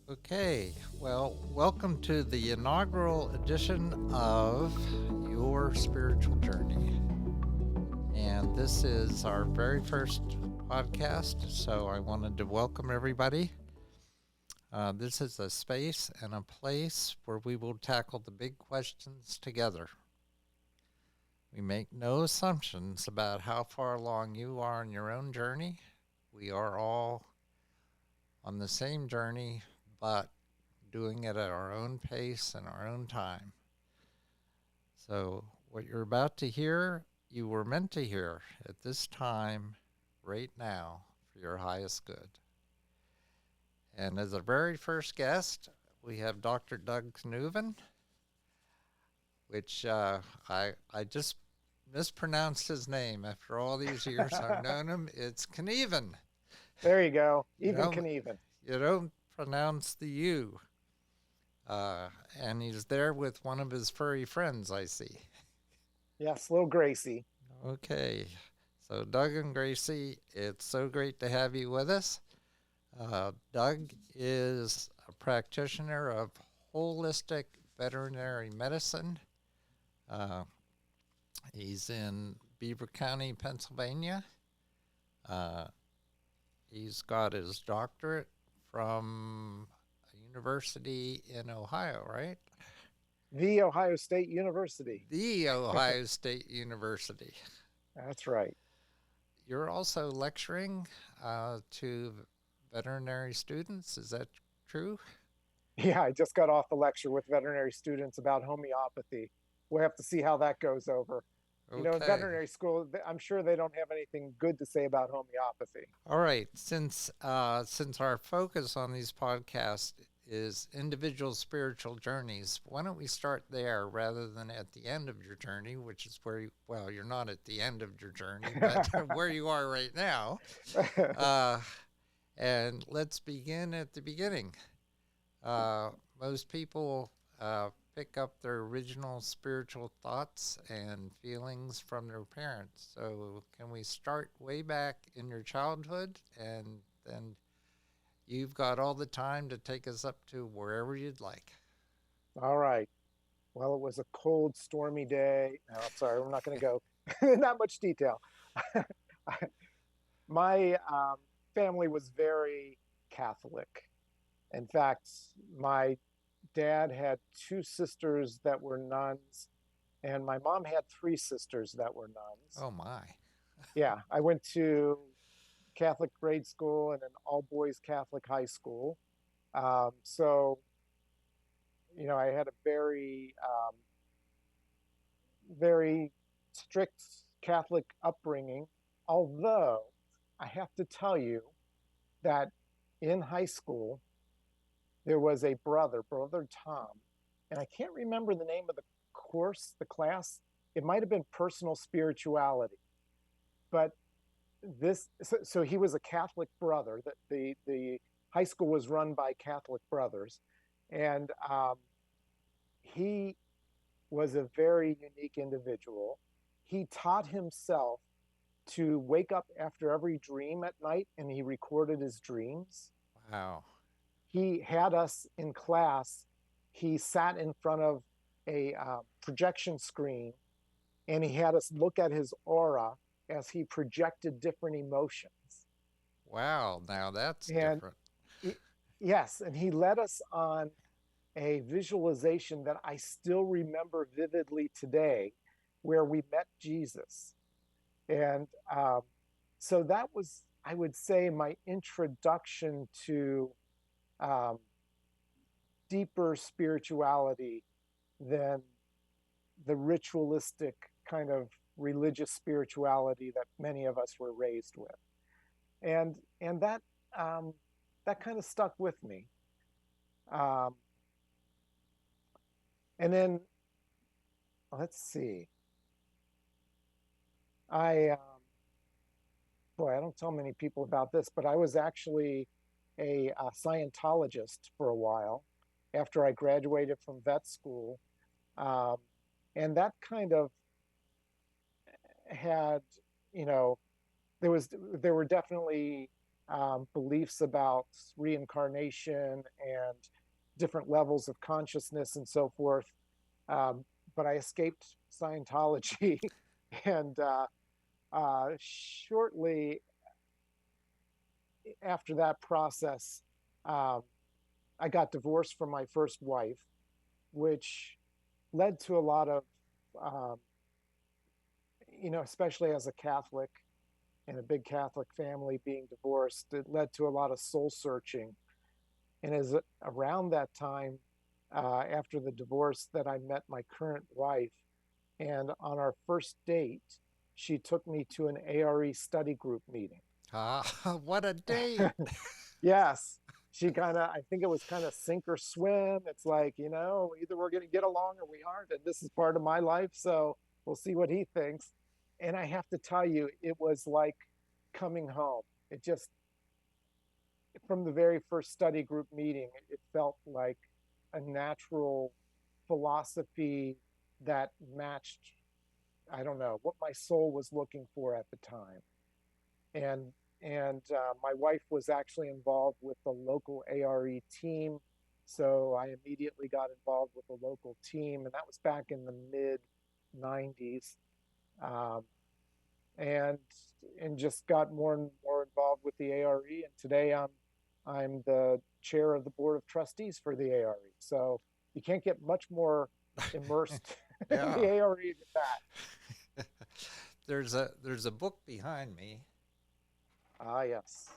Okay, well, welcome to the inaugural edition of Your Spiritual Journey. And this is our very first podcast, so I wanted to welcome everybody. This is a space and a place where we will tackle the big questions together. We make no assumptions about how far along you are in your own journey. We are all on the same journey, but doing it at our own pace and our own time. So, what you're about to hear, you were meant to hear at this time, right now, for your highest good. And as a very first guest, we have Dr. Doug Knueven, which I just mispronounced his name after all these years I've known him. It's Knueven. There you go. You Even don't, Knueven. you don't pronounce the U. And he's there with one of his furry friends, I see. Yes, little Gracie. Okay, so Doug and Gracie, it's so great to have you with us. Doug is a practitioner of holistic veterinary medicine. Uh, he's in Beaver County, Pennsylvania. Uh, he's got his doctorate from a university in Ohio, right? The Ohio State University. The Ohio State University. That's right. You're also lecturing to veterinary students. Is that true? Yeah, I just got off the lecture with veterinary students about homeopathy. We'll have to see how that goes over. You know, in Okay. veterinary school, I'm sure they don't have anything good to say about homeopathy. All right. Since our focus on these podcasts is individual spiritual journeys, why don't we start there rather than at the end of your journey, which is where you're not at the end of your journey, but where you are right now. And let's begin at the beginning. Most people pick up their original spiritual thoughts and feelings from their parents. So, can we start way back in your childhood, and then you've got all the time to take us up to wherever you'd like? All right. Well, it was a cold, stormy day. No, I'm sorry, we're not going to go in that much detail. My family was very Catholic. In fact, my dad had two sisters that were nuns, and my mom had three sisters that were nuns. Oh my. Yeah, I went to Catholic grade school and an all boys Catholic high school. So, you know, I had a very strict Catholic upbringing. Although I have to tell you that in high school, there was a brother Tom, and I can't remember the name of the course, the class. It might have been personal spirituality, but so he was a Catholic brother. The high school was run by Catholic brothers, and he was a very unique individual. He taught himself to wake up after every dream at night, and he recorded his dreams. Wow. He had us in class. He sat in front of a projection screen, and he had us look at his aura as he projected different emotions. Wow. Now that's And different. yes, and he led us on a visualization that I still remember vividly today, where we met Jesus. And so that was, I would say, my introduction to um, deeper spirituality than the ritualistic kind of religious spirituality that many of us were raised with. And that kind of stuck with me. Um, and then let's see, I boy, I don't tell many people about this, but I was actually a Scientologist for a while after I graduated from vet school. Um, and that kind of had, you know, there were definitely beliefs about reincarnation and different levels of consciousness and so forth. Um, but I escaped Scientology, and shortly after that process, um, I got divorced from my first wife, which led to a lot of, um, especially as a Catholic in a big Catholic family being divorced, it led to a lot of soul searching. And as around that time, after the divorce, that I met my current wife. And on our first date, she took me to an ARE study group meeting. Ah, what a date! Yes. She kind of, I think it was kind of sink or swim. It's like, either we're going to get along or we aren't. And this is part of my life. So we'll see what he thinks. And I have to tell you, it was like coming home. It just, from the very first study group meeting, it felt like a natural philosophy that matched, I don't know, what my soul was looking for at the time. And my wife was actually involved with the local ARE team, so I immediately got involved with the local team, and that was back in the mid 90s, um, and and just got more and more involved with the ARE. And today I'm the chair of the board of trustees for the ARE. So you can't get much more immersed in the Yeah. ARE than that. There's a book behind me. Ah, yes,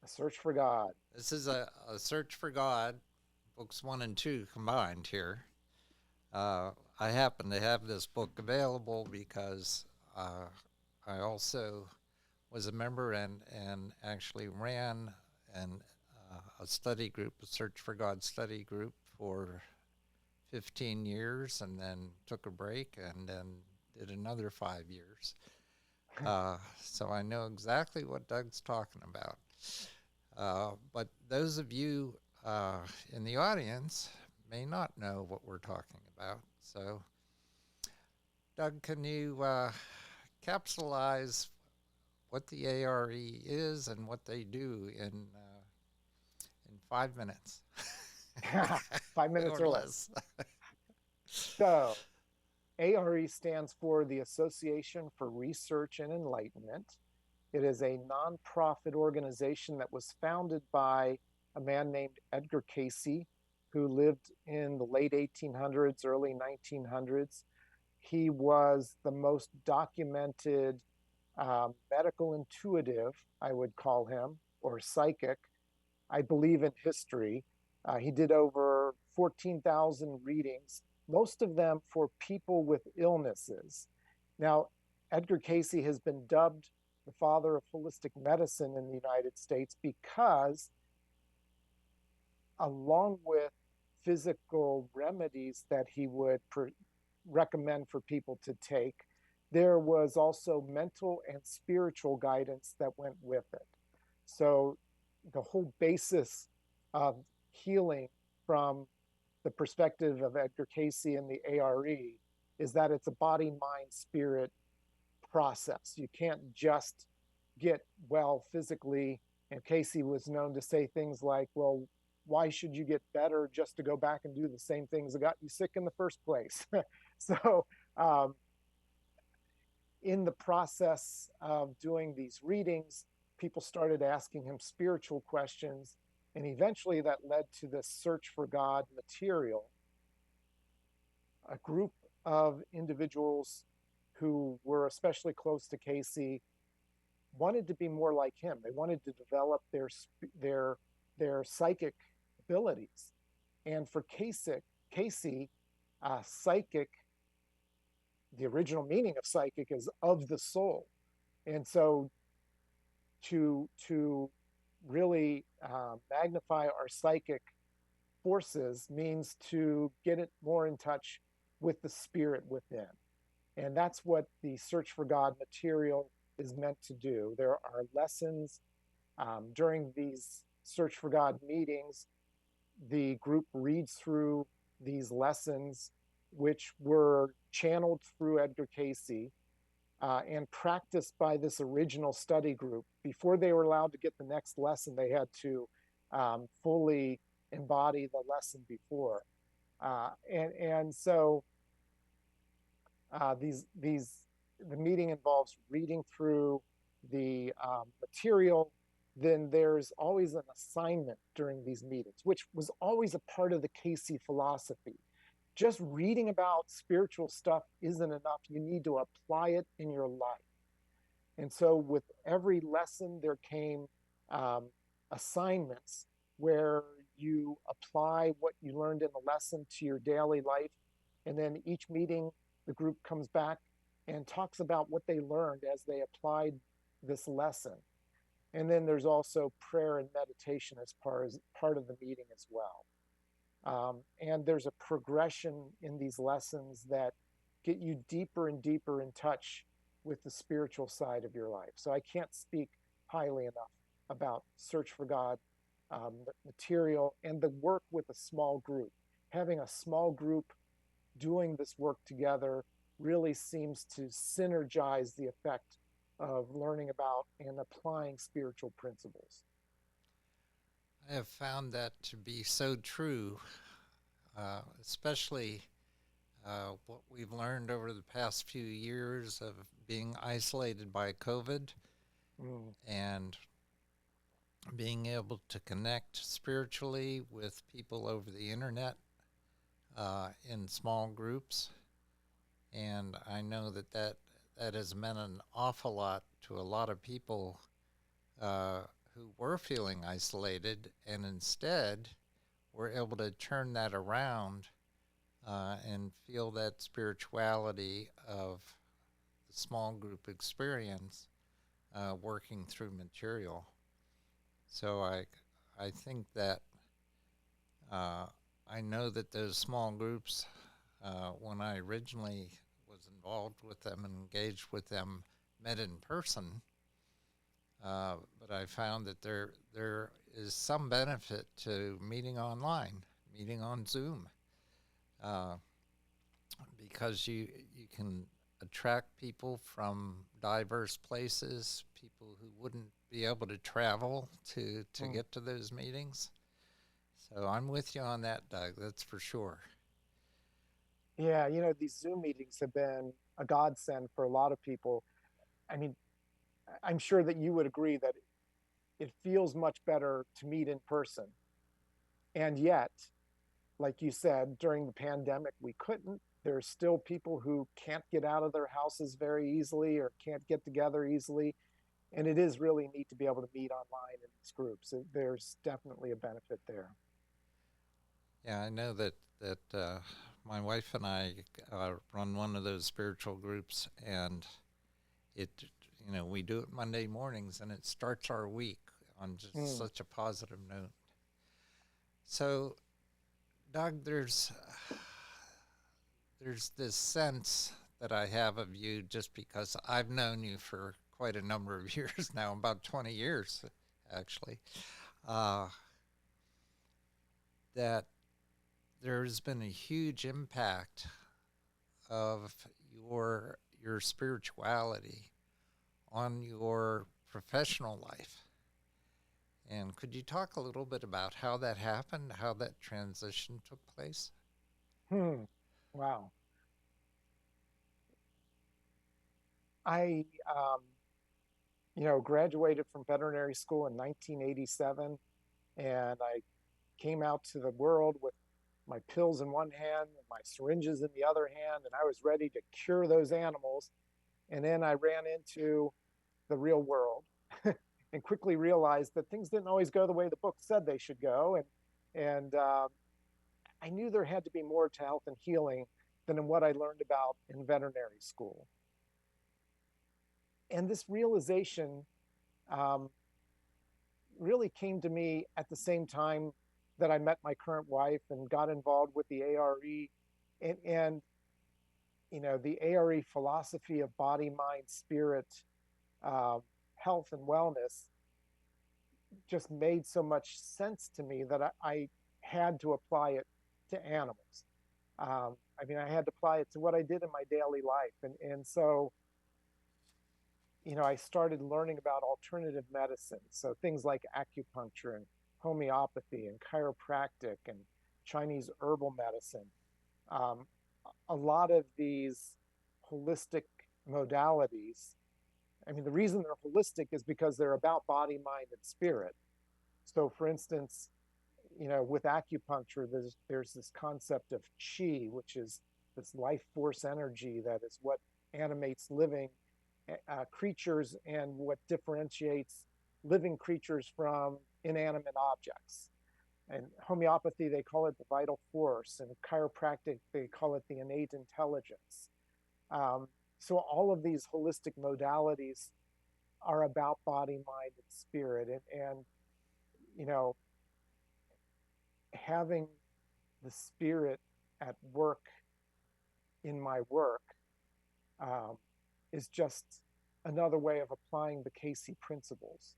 a search for God. This is a Search for God, books 1 and 2 combined here. I happen to have this book available because I also was a member and actually ran a study group, a Search for God study group for 15 years, and then took a break and then did another 5 years. So I know exactly what Doug's talking about. But those of you in the audience may not know what we're talking about. So, Doug, can you capsulize what the ARE is and what they do in 5 minutes? 5 minutes Or or less. less. So, ARE stands for the Association for Research and Enlightenment. It is a nonprofit organization that was founded by a man named Edgar Cayce, who lived in the late 1800s, early 1900s. He was the most documented medical intuitive, I would call him, or psychic, I believe, in history. He did over 14,000 readings, most of them for people with illnesses. Now, Edgar Cayce has been dubbed the father of holistic medicine in the United States because, along with physical remedies that he would recommend for people to take, there was also mental and spiritual guidance that went with it. So the whole basis of healing from the perspective of Edgar Cayce and the ARE is that it's a body, mind, spirit process. You can't just get well physically. And Cayce was known to say things like, well, why should you get better just to go back and do the same things that got you sick in the first place? So, um, in the process of doing these readings, people started asking him spiritual questions. And eventually that led to this Search for God material. A group of individuals who were especially close to Cayce wanted to be more like him. They wanted to develop their psychic abilities. And for Cayce, psychic, the original meaning of psychic is of the soul. And so to really magnify our psychic forces means to get it more in touch with the spirit within. And that's what the Search for God material is meant to do. There are lessons during these Search for God meetings. The group reads through these lessons, which were channeled through Edgar Cayce. and practiced by this original study group. Before they were allowed to get the next lesson, they had to fully embody the lesson before. And so the meeting involves reading through the material. Then there's always an assignment during these meetings, which was always a part of the Cayce philosophy. Just reading about spiritual stuff isn't enough. You need to apply it in your life. And so with every lesson, there came assignments where you apply what you learned in the lesson to your daily life. And then each meeting, the group comes back and talks about what they learned as they applied this lesson. And then there's also prayer and meditation as part of the meeting as well. And there's a progression in these lessons that get you deeper and deeper in touch with the spiritual side of your life. So I can't speak highly enough about Search for God, the material, and the work with a small group. Having a small group doing this work together really seems to synergize the effect of learning about and applying spiritual principles. I have found that to be so true, especially what we've learned over the past few years of being isolated by COVID Mm. and being able to connect spiritually with people over the internet in small groups. And I know that has meant an awful lot to a lot of people who were feeling isolated and instead were able to turn that around and feel that spirituality of the small group experience working through material. So I think that I know that those small groups, when I originally was involved with them and engaged with them, met in person. But I found that there is some benefit to meeting online, meeting on Zoom, uh, because you can attract people from diverse places, people who wouldn't be able to travel to Mm. get to those meetings. So I'm with you on that, Doug. That's for sure. Yeah, these Zoom meetings have been a godsend for a lot of people. I mean, I'm sure that you would agree that it feels much better to meet in person. And yet, like you said, during the pandemic, we couldn't. There's still people who can't get out of their houses very easily or can't get together easily. And it is really neat to be able to meet online in these groups. There's definitely a benefit there. Yeah, I know that my wife and I run one of those spiritual groups, and it we do it Monday mornings, and it starts our week on just Mm. such a positive note. So, Doug, there's this sense that I have of you just because I've known you for quite a number of years now, about 20 years actually, uh, that there's been a huge impact of your spirituality on your professional life. And could you talk a little bit about how that happened, how that transition took place? Hmm. Wow. I, graduated from veterinary school in 1987, and I came out to the world with my pills in one hand and my syringes in the other hand, and I was ready to cure those animals. And then I ran into the real world and quickly realized that things didn't always go the way the book said they should go. And I knew there had to be more to health and healing than in what I learned about in veterinary school. And this realization um, really came to me at the same time that I met my current wife and got involved with the ARE. And the ARE philosophy of body, mind, spirit, um, health, and wellness just made so much sense to me that I had to apply it to animals. I mean, I had to apply it to what I did in my daily life. And so I started learning about alternative medicine. So things like acupuncture and homeopathy and chiropractic and Chinese herbal medicine. Um, a lot of these holistic modalities, I mean, the reason they're holistic is because they're about body, mind, and spirit. So, for instance, with acupuncture, there's this concept of chi, which is this life force energy that is what animates living creatures and what differentiates living creatures from inanimate objects. And homeopathy, they call it the vital force, and chiropractic, they call it the innate intelligence. Um, so all of these holistic modalities are about body, mind, and spirit, and you know, having the spirit at work in my work um, is just another way of applying the Cayce principles.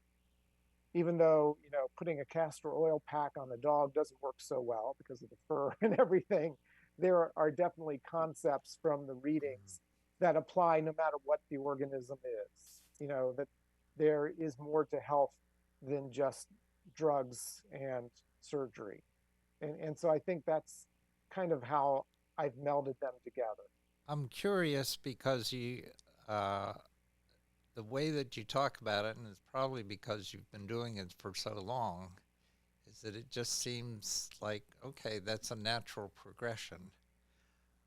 Even though, putting a castor oil pack on a dog doesn't work so well because of the fur and everything, there are definitely concepts from the readings that apply no matter what the organism is. That there is more to health than just drugs and surgery. And so I think that's kind of how I've melded them together. I'm curious because uh, the way that you talk about it, and it's probably because you've been doing it for so long, is that it just seems like, okay, that's a natural progression.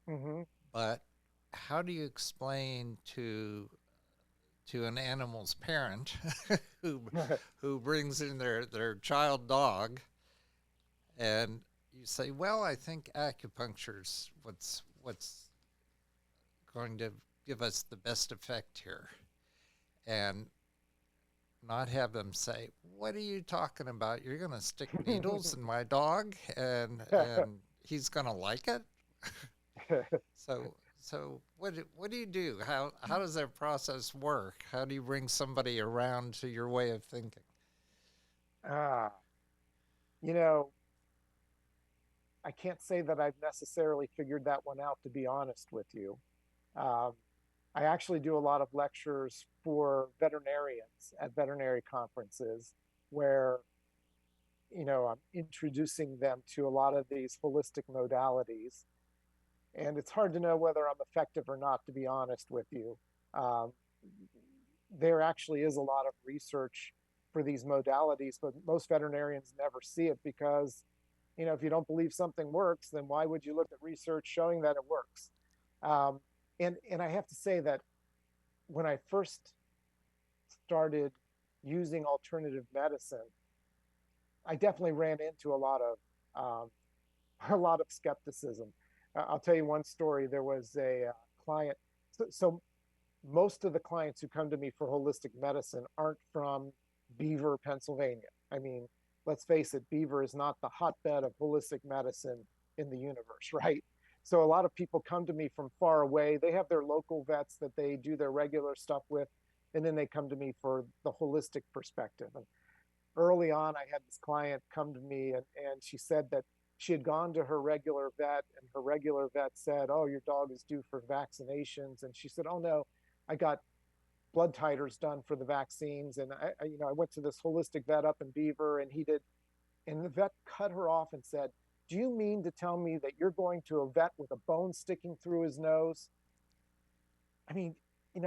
Mm-hmm. But how do you explain to an animal's parent who who brings in their child dog and you say, well, I think acupuncture's what's going to give us the best effect here, and not have them say, what are you talking about? You're going to stick needles in my dog and he's going to like it? So what do you do? How does that process work? How do you bring somebody around to your way of thinking? ah, you know, I can't say that I've necessarily figured that one out, to be honest with you. Um, I actually do a lot of lectures for veterinarians at veterinary conferences where, I'm introducing them to a lot of these holistic modalities. And it's hard to know whether I'm effective or not, to be honest with you. Um, there actually is a lot of research for these modalities, but most veterinarians never see it because, if you don't believe something works, then why would you look at research showing that it works? Um, and I have to say that when I first started using alternative medicine, I definitely ran into um, a lot of skepticism. I'll tell you one story. There was a client. So most of the clients who come to me for holistic medicine aren't from Beaver, Pennsylvania. I mean, let's face it, Beaver is not the hotbed of holistic medicine in the universe, right? So a lot of people come to me from far away. They have their local vets that they do their regular stuff with, and then they come to me for the holistic perspective. And early on, I had this client come to me, and she said that she had gone to her regular vet, and her regular vet said, "Oh, your dog is due for vaccinations." And she said, "Oh no, I got blood titers done for the vaccines, and I went to this holistic vet up in Beaver, and he did." And the vet cut her off and said, "Do you mean to tell me that you're going to a vet with a bone sticking through his nose?" I mean,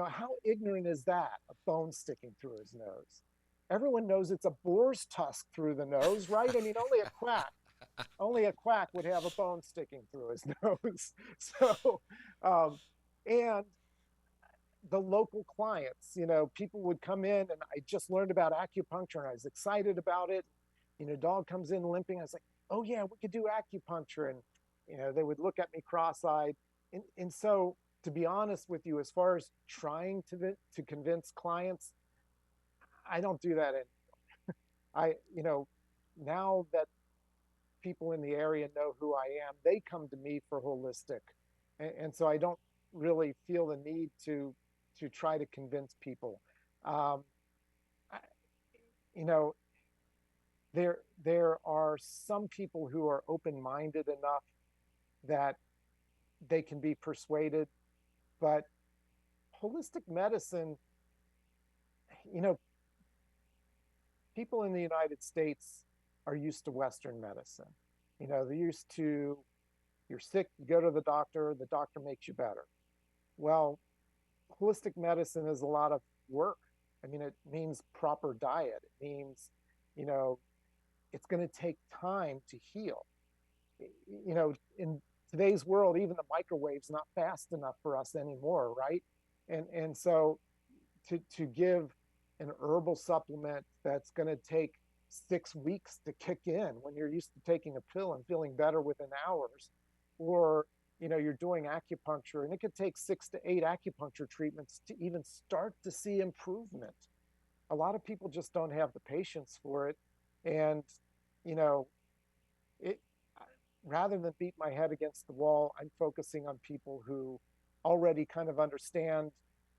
how ignorant is that? A bone sticking through his nose. Everyone knows it's a boar's tusk through the nose, right? I mean, only a quack would have a bone sticking through his nose. So, um, and the local clients, people would come in, and I just learned about acupuncture and I was excited about it. Dog comes in limping. I was like, oh yeah, we could do acupuncture. And, they would look at me cross-eyed. And so, to be honest with you, as far as trying to convince clients, I don't do that. And now that people in the area know who I am, they come to me for holistic. And so I don't really feel the need to try to convince people. Um, I, you know, there are some people who are open-minded enough that they can be persuaded, but holistic medicine you know, people in the United States are used to Western medicine. They're used to, you're sick, you go to the doctor makes you better. Well, holistic medicine is a lot of work. I mean, it means proper diet. It means, you know, it's going to take time to heal. In today's world, even the microwave's not fast enough for us anymore, right? And so to give an herbal supplement that's going to take 6 weeks to kick in when you're used to taking a pill and feeling better within hours, or you're doing acupuncture and it could take 6 to 8 acupuncture treatments to even start to see improvement. A lot of people just don't have the patience for it. And you know it rather than beat my head against the wall, I'm focusing on people who already kind of understand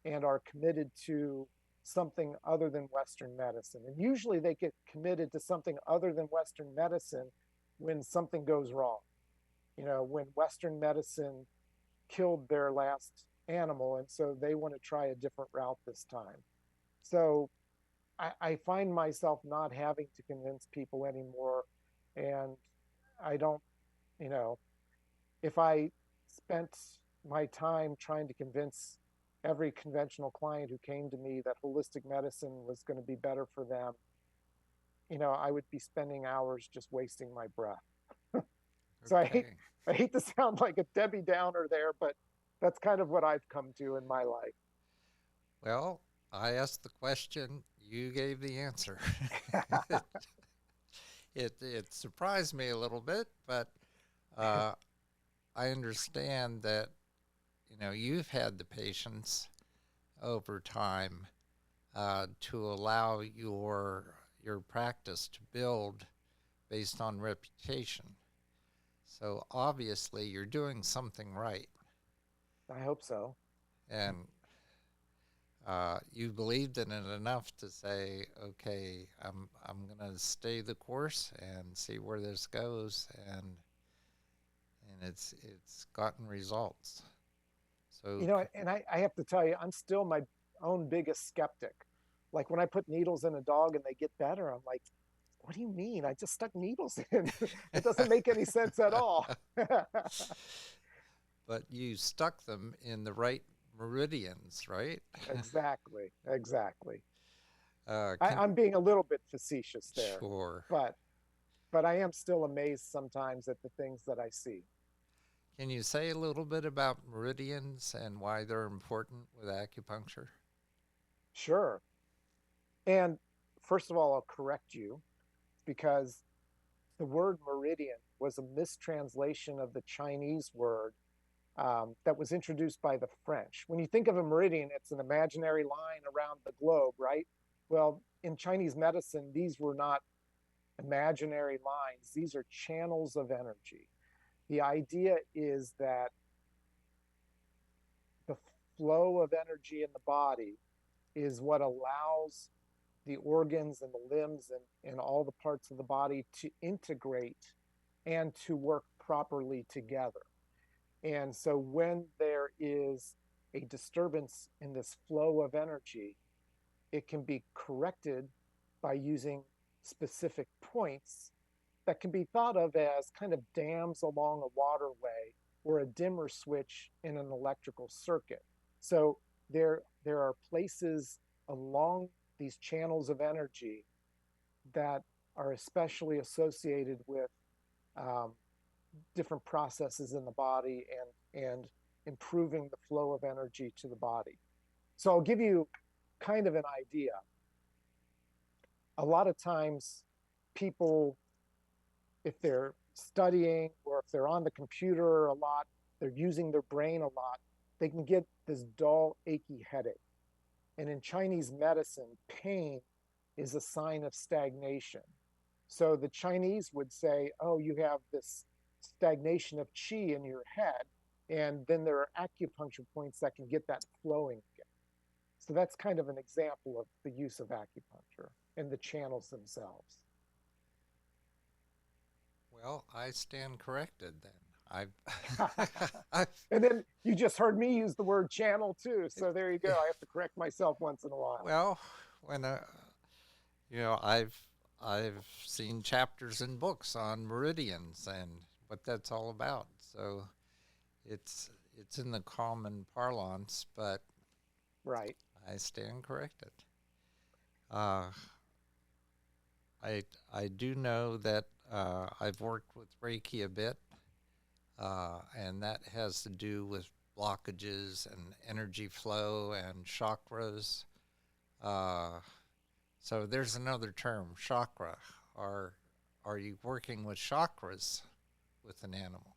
and are committed to something other than Western medicine. And usually they get committed to something other than Western medicine when something goes wrong. When Western medicine killed their last animal, and so they want to try a different route this time. So I find myself not having to convince people anymore. And I don't, you know, if I spent my time trying to convince every conventional client who came to me that holistic medicine was going to be better for them, I would be spending hours just wasting my breath. So Okay. I hate to sound like a Debbie Downer there, but that's kind of what I've come to in my life. Well, I asked the question, you gave the answer. It surprised me a little bit, but uh, I understand that you've had the patience over time to allow your practice to build based on reputation. So obviously you're doing something right, I hope so. and you believed in it enough to say, okay, I'm gonna stay the course and see where this goes, and it's gotten results. So And I have to tell you, I'm still my own biggest skeptic. Like when I put needles in a dog and they get better, I'm like, what do you mean? I just stuck needles in. It doesn't make any sense at all. but you stuck them in the right meridians, right? Exactly. Exactly. Can I'm being a little bit facetious there, Sure. but but I am still amazed sometimes at the things that I see. Can you say a little bit about meridians and why they're important with acupuncture? Sure. And first of all, I'll correct you because the word meridian was a mistranslation of the Chinese word that was introduced by the French. When you think of a meridian, it's an imaginary line around the globe, right? Well, in Chinese medicine, these were not imaginary lines, these are channels of energy. The idea is that the flow of energy in the body is what allows the organs and the limbs and all the parts of the body to integrate and to work properly together. And so when there is a disturbance in this flow of energy, it can be corrected by using specific points that can be thought of as kind of dams along a waterway or a dimmer switch in an electrical circuit. So there are places along these channels of energy that are especially associated with um, different processes in the body and improving the flow of energy to the body. So I'll give you kind of an idea. A lot of times people, if they're studying or if they're on the computer a lot, they're using their brain a lot, they can get this dull, achy headache. And in Chinese medicine, pain is a sign of stagnation. So the Chinese would say, oh, you have this stagnation of qi in your head. And then there are acupuncture points that can get that flowing again. So that's kind of an example of the use of acupuncture and the channels themselves. Well, I stand corrected then. I've And then you just heard me use the word channel too. So there you go. I have to correct myself once in a while. well, when I've seen chapters in books on meridians and what that's all about. So it's it's in the common parlance, but Right. I stand corrected. Uh, I I do know that I've worked with Reiki a bit, and that has to do with blockages and energy flow and chakras. Uh, so there's another term, chakra. Are are you working with chakras with an animal?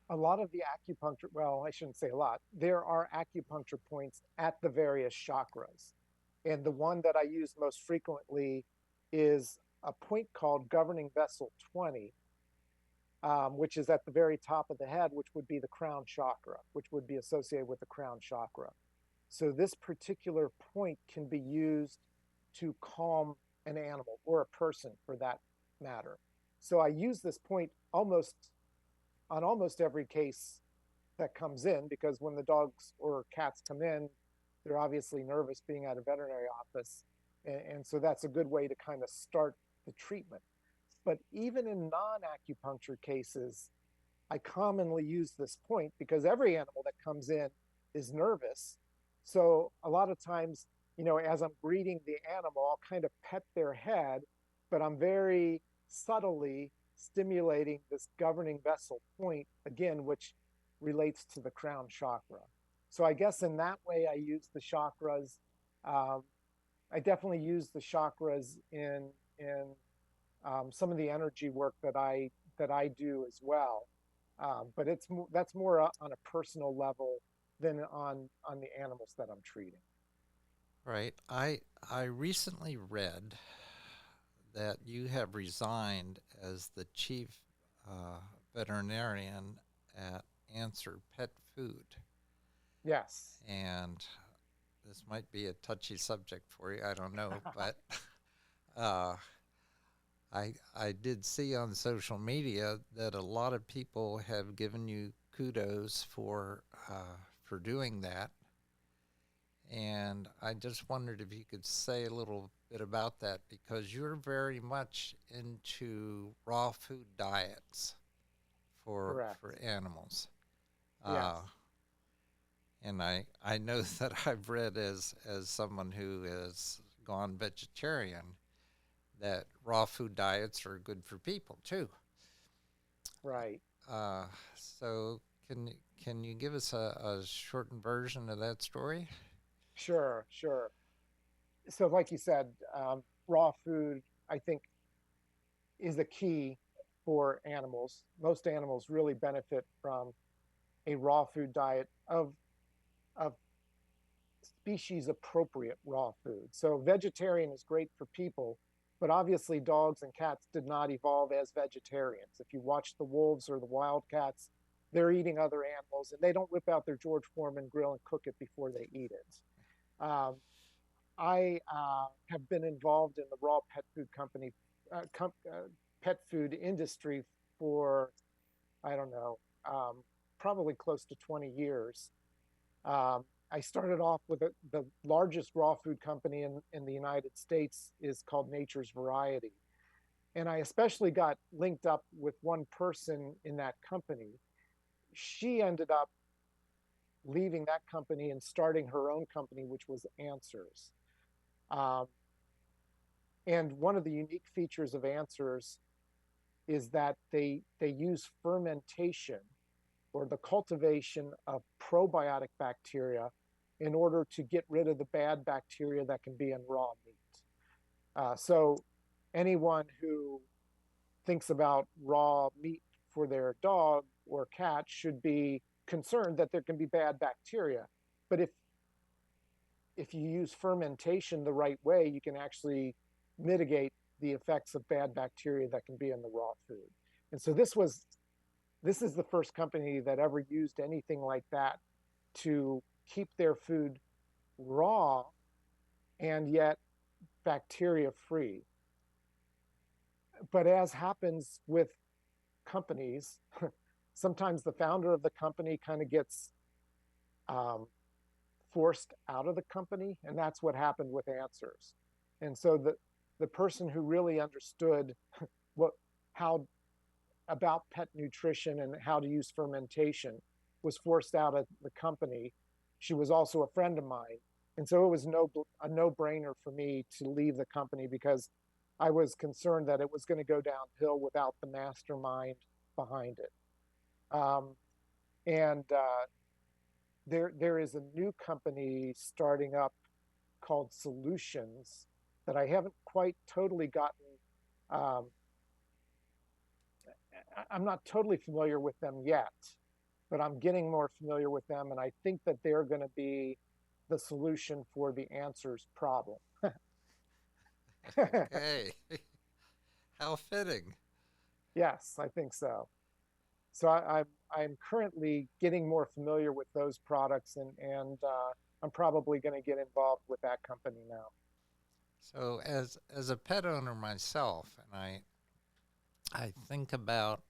A lot of the acupuncture, well, I shouldn't say a lot, there are acupuncture points at the various chakras. And the one that I use most frequently is a point called governing vessel 20, which is at the very top of the head, which would be the crown chakra, which would be associated with the crown chakra. So this particular point can be used to calm an animal or a person for that matter. So I use this point almost every case that comes in, because when the dogs or cats come in, they're obviously nervous being at a veterinary office. And so that's a good way to kind of start the treatment. But even in non acupuncture cases, I commonly use this point because every animal that comes in is nervous. So a lot of times, as I'm greeting the animal, I'll kind of pet their head, but I'm very subtly stimulating this governing vessel point again, which relates to the crown chakra. So I guess in that way, I use the chakras. Um, I definitely use the chakras in some of the energy work that I do as well. But that's more on a personal level than on the animals that I'm treating. Right. I recently read that you have resigned as the chief uh, veterinarian at Answer Pet Food, Yes. and this might be a touchy subject for you. I don't know, but uh, I did see on social media that a lot of people have given you kudos for doing that, and I just wondered if you could say a little bit about that because you're very much into raw food diets for Correct. animals. Uh, Yes. and I know that I've read as someone who has gone vegetarian that raw food diets are good for people too. Right. Uh, so can you give us a shortened version of that story? Sure. Sure. So, like you said, raw food, I think, is the key for animals. Most animals really benefit from a raw food diet of species appropriate raw food. So vegetarian is great for people, but obviously dogs and cats did not evolve as vegetarians. If you watch the wolves or the wildcats, they're eating other animals and they don't whip out their George Foreman grill and cook it before they eat it. I have been involved in the raw pet food company, pet food industry for, I don't know, probably close to 20 years. I started off with the largest raw food company in the United States is called Nature's Variety. And I especially got linked up with one person in that company. She ended up leaving that company and starting her own company, which was Answers. Um, and one of the unique features of Answers is that they use fermentation or the cultivation of probiotic bacteria in order to get rid of the bad bacteria that can be in raw meat. So anyone who thinks about raw meat for their dog or cat should be concerned that there can be bad bacteria. But if you use fermentation the right way, you can actually mitigate the effects of bad bacteria that can be in the raw food. And so this is the first company that ever used anything like that to keep their food raw and yet bacteria free. But as happens with companies, sometimes the founder of the company kind of gets um, forced out of the company, and that's what happened with Answers. And so the person who really understood what how about pet nutrition and how to use fermentation was forced out of the company. She was also a friend of mine, and so it was a no-brainer for me to leave the company because I was concerned that it was going to go downhill without the mastermind behind it. And there is a new company starting up called Solutions that I haven't quite totally gotten. Um, I'm not totally familiar with them yet, but I'm getting more familiar with them, and I think that they're going to be the solution for the Answers problem. Okay. How fitting. Yes, I think so. So I'm currently getting more familiar with those products, and I'm probably going to get involved with that company now. So as a pet owner myself, and I think about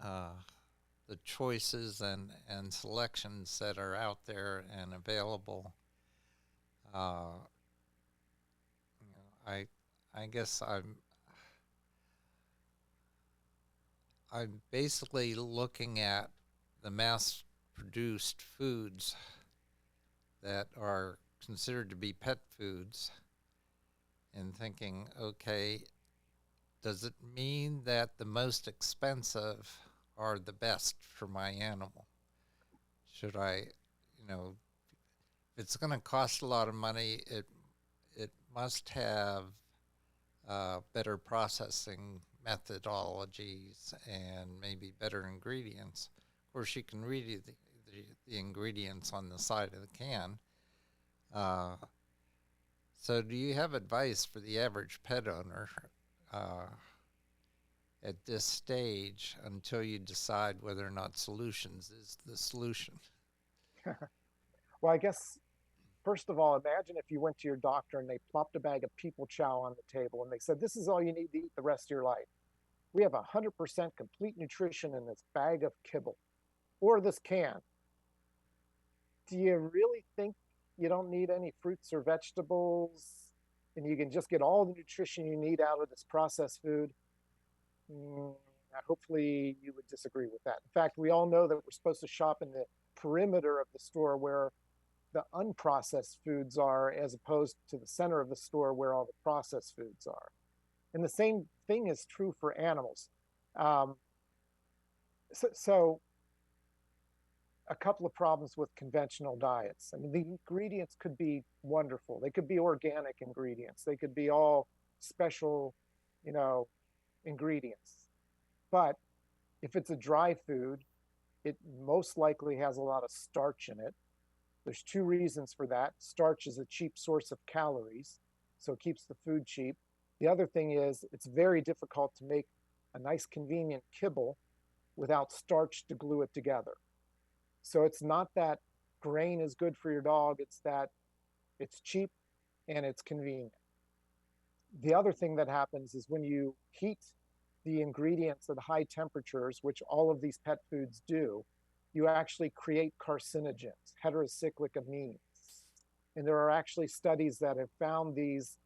uh, the choices and selections that are out there and available. Uh, I guess I'm basically looking at the mass produced foods that are considered to be pet foods and thinking, okay, does it mean that the most expensive are the best for my animal? Should I, if it's going to cost a lot of money, it must have better processing methodologies and maybe better ingredients. Of course, you can read the ingredients on the side of the can. Uh, so, do you have advice for the average pet owner uh, at this stage until you decide whether or not Solutions is the solution? Well, I guess first of all, imagine if you went to your doctor and they plopped a bag of people chow on the table and they said, "This is all you need to eat the rest of your life. We have 100% complete nutrition in this bag of kibble or this can." Do you really think you don't need any fruits or vegetables and you can just get all the nutrition you need out of this processed food? Mm, Hopefully, you would disagree with that. In fact, we all know that we're supposed to shop in the perimeter of the store where the unprocessed foods are, as opposed to the center of the store where all the processed foods are. And the same thing is true for animals. Um, so a couple of problems with conventional diets. I mean, the ingredients could be wonderful. They could be organic ingredients. They could be all special, you know, ingredients. But if it's a dry food, it most likely has a lot of starch in it. There's two reasons for that. Starch is a cheap source of calories, so it keeps the food cheap. The other thing is it's very difficult to make a nice convenient kibble without starch to glue it together. So it's not that grain is good for your dog, it's that it's cheap and it's convenient. The other thing that happens is when you heat the ingredients at high temperatures, which all of these pet foods do, you actually create carcinogens, heterocyclic amines. And there are actually studies that have found these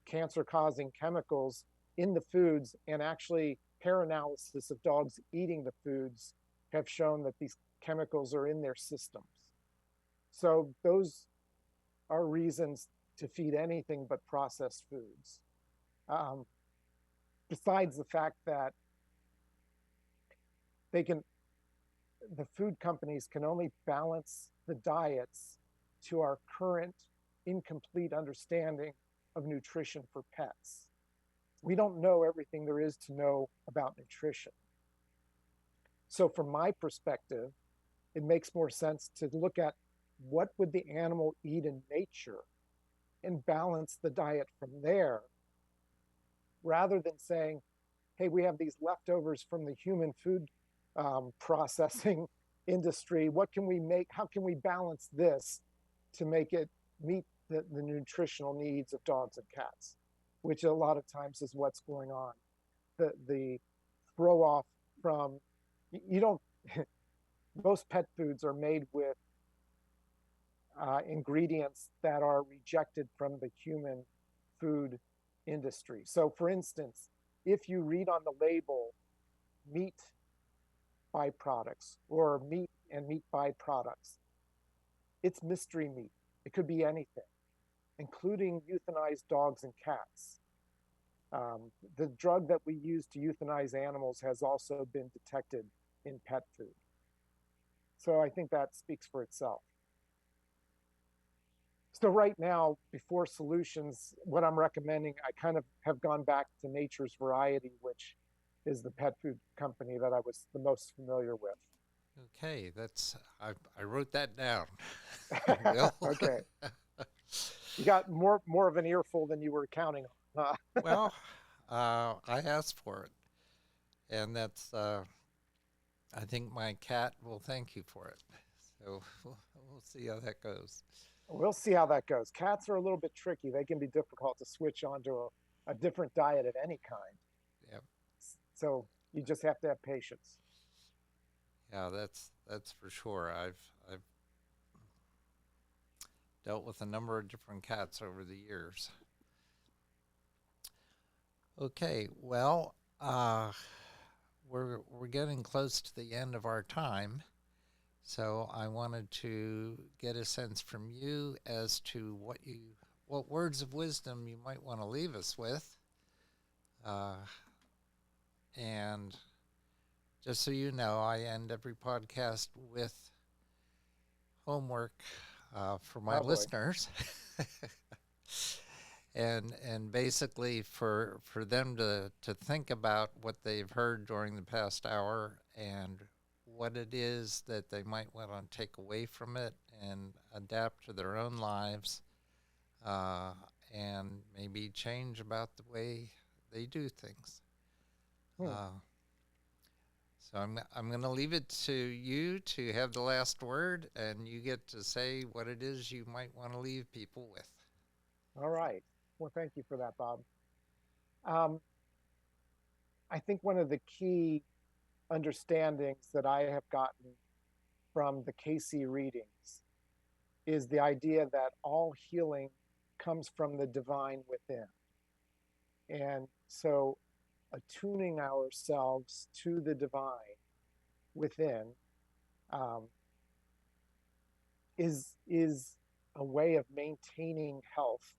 cancer causing chemicals in the foods, and actually hair analysis of dogs eating the foods have shown that these chemicals are in their systems. So those are reasons to feed anything but processed foods. Um, Besides the fact that they can, the food companies can only balance the diets to our current incomplete understanding of nutrition for pets. We don't know everything there is to know about nutrition. So from my perspective, it makes more sense to look at what would the animal eat in nature and balance the diet from there, rather than saying, hey, we have these leftovers from the human food processing industry. What can we make? How can we balance this to make it meet the nutritional needs of dogs and cats, which a lot of times is what's going on. The throw off from, you don't, most pet foods are made with ingredients that are rejected from the human food industry. So, for instance, if you read on the label meat byproducts or meat and meat byproducts, it's mystery meat. It could be anything, including euthanized dogs and cats. The drug that we use to euthanize animals has also been detected in pet food. So I think that speaks for itself. So right now, before solutions, what I'm recommending, I kind of have gone back to Nature's Variety, which is the pet food company that I was the most familiar with. Okay, I wrote that down. Will. Okay, you got more of an earful than you were counting on. Well, I asked for it, and I think my cat will thank you for it. So we'll see how that goes. We'll see how that goes. Cats are a little bit tricky. They can be difficult to switch onto a different diet of any kind. Yep. So you just have to have patience. Yeah, that's for sure. I've dealt with a number of different cats over the years. Okay, well, we're getting close to the end of our time, so I wanted to get a sense from you as to what words of wisdom you might want to leave us with, and just so you know, I end every podcast with homework for my listeners. and basically for them to think about what they've heard during the past hour and what it is that they might want to take away from it and adapt to their own lives, and maybe change about the way they do things. So I'm going to leave it to you to have the last word, and you get to say what it is you might want to leave people with. All right. Well, thank you for that, Bob. Um, I think one of the key understandings that I have gotten from the Cayce readings is the idea that all healing comes from the divine within. And so attuning ourselves to the divine within um, is a way of maintaining health,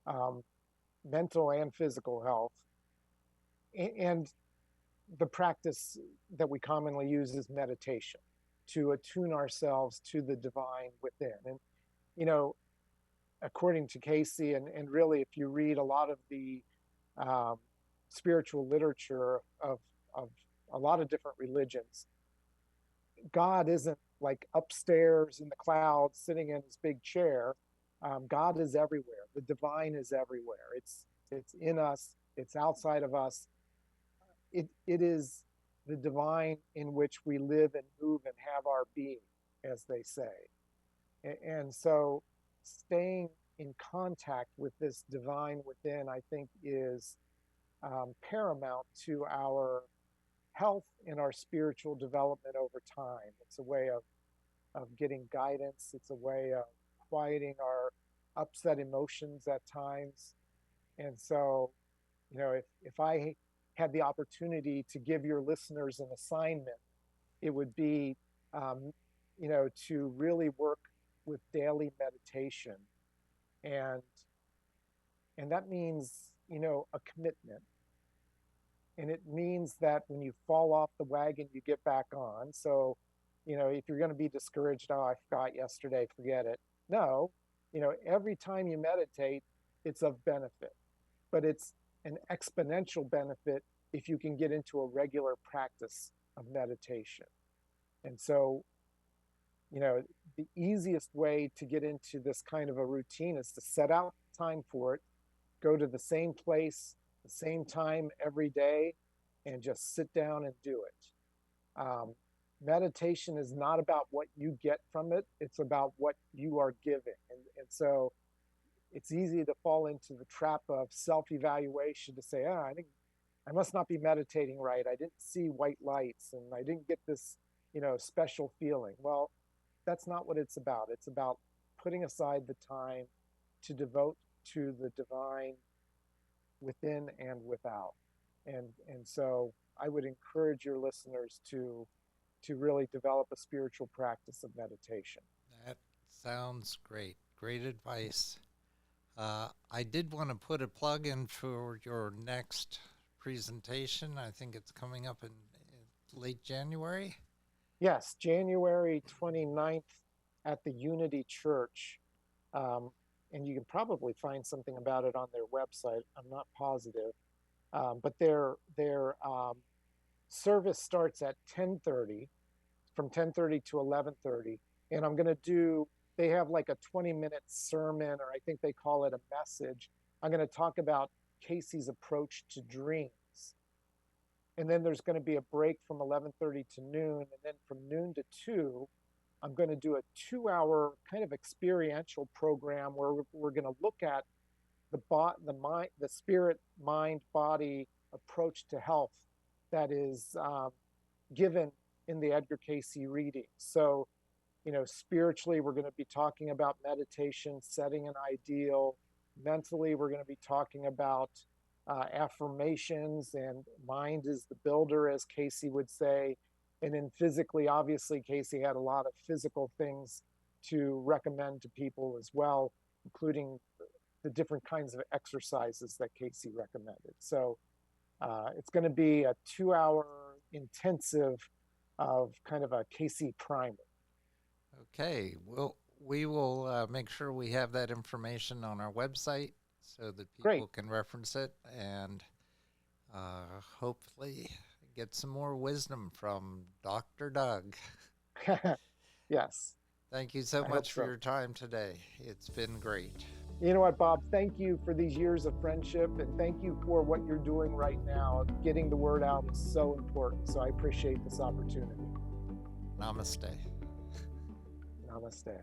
um, mental and physical health. And the practice that we commonly use is meditation to attune ourselves to the divine within. And, you know, according to Cayce, and really, if you read a lot of the um, spiritual literature of a lot of different religions, God isn't like upstairs in the clouds sitting in his big chair. God is everywhere. The divine is everywhere. It's in us. It's outside of us. It is the divine in which we live and move and have our being, as they say. And so, staying in contact with this divine within, I think, is paramount to our health and our spiritual development over time. It's a way of getting guidance. It's a way of quieting our upset emotions at times. And so, you know, if I had the opportunity to give your listeners an assignment, it would be, um, you know, to really work with daily meditation, and and that means, you know, a commitment, and it means that when you fall off the wagon, you get back on. So, you know, if you're going to be discouraged, oh, I forgot yesterday, forget it. No, you know, every time you meditate, it's of benefit, but it's an exponential benefit if you can get into a regular practice of meditation. And so, you know, the easiest way to get into this kind of a routine is to set out time for it, go to the same place, the same time every day, and just sit down and do it. Meditation is not about what you get from it, it's about what you are giving. And so it's easy to fall into the trap of self-evaluation to say, oh, I must not be meditating right. I didn't see white lights and I didn't get this, you know, special feeling. Well, that's not what it's about. It's about putting aside the time to devote to the divine within and without. And so I would encourage your listeners to really develop a spiritual practice of meditation. That sounds great. Great advice. I did want to put a plug in for your next presentation. I think it's coming up in late January. Yes, January 29th at the Unity Church. And you can probably find something about it on their website. I'm not positive. But their service starts at 10:30, from 10:30 to 11:30. And I'm going to they have like a 20-minute sermon, or I think they call it a message. I'm going to talk about Cayce's approach to dreams. And then there's going to be a break from 11:30 to noon. And then from noon to 2, I'm going to do a 2-hour kind of experiential program where we're going to look at the spirit, mind, body approach to health that is given in the Edgar Cayce reading. So, spiritually, we're going to be talking about meditation, setting an ideal. Mentally, we're going to be talking about affirmations, and mind is the builder, as Cayce would say. And then physically, obviously, Cayce had a lot of physical things to recommend to people as well, including the different kinds of exercises that Cayce recommended. So it's going to be a 2-hour intensive of kind of a Cayce primer. Okay, we will make sure we have that information on our website so that people can reference it and hopefully get some more wisdom from Dr. Doug. Yes. Thank you so much for your time today. It's been great. You know what, Bob? Thank you for these years of friendship, and thank you for what you're doing right now. Getting the word out is so important, so I appreciate this opportunity. Namaste. Namaste.